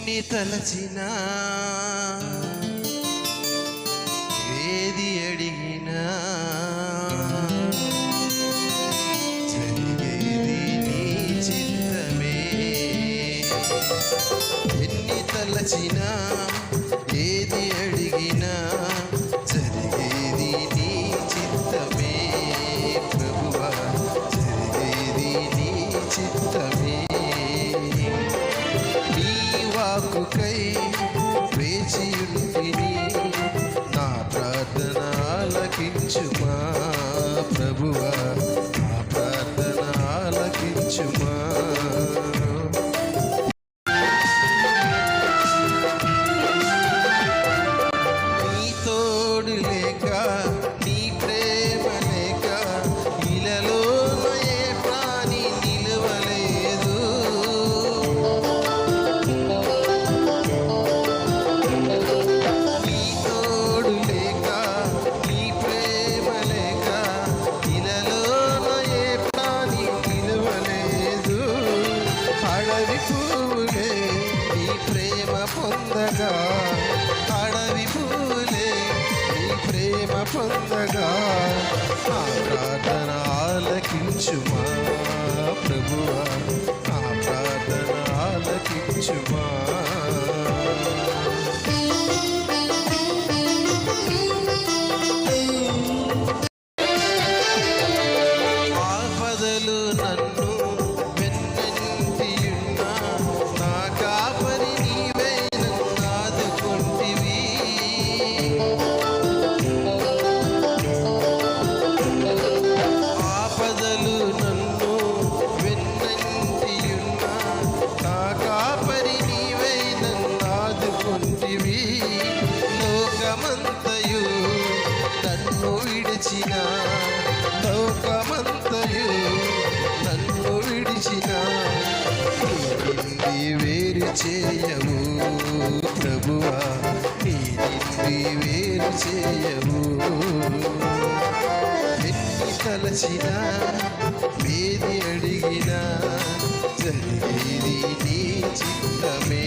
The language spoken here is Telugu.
ఎన్ని తలచినా ఏది అడిగినా జరిగేది నీ చిత్తమే. ఎన్ని తలచినా ఏది అడిగినా జరిగేది నీ చిత్తమే. ప్రభువా జరిగేది నీ చిత్తమే. నీ వాక్కుకై వేచియుంటిని, నా ప్రార్థన ఆలకించుమా. ప్రభువా నా ప్రార్థన ఆలకించుమా. నీ తోడు లేక నీ ప్రేమ లేక ఇలలో ఏ ప్రాణి నిలవలేదు. నీ తోడు లేక నీ ప్రేమ లేక ఇలలో ఏ ప్రాణి నిలవలేదు. అడవి పువ్వులే నీ ప్రేమ పొందగా, అడవి పువ్వులే నీ ప్రేమ పొందగా, నా ప్రార్థన ఆలకించుమా. ప్రభువా నా ప్రార్థన ఆలకించుమా. ఆపదలు నన్ను వెన్నంటియున్నా, నా కాపరి నీవే నన్ను ఆదుకొంటివి. ఆపదలు నన్ను వెన్నంటియున్నా, నా కాపరి నీవే నన్ను ఆదుకొంటివి. లోకమంతయు నన్ను విడిచిన, లోకమంతయు నన్ను విడిచిన, నీ నుండి వేరు చేయవు. ప్రభువా నీ నుండి వేరు చేయవు. ఎన్ని తలచినా ఏది అడిగినా జరిగేది నీ చిత్తమే.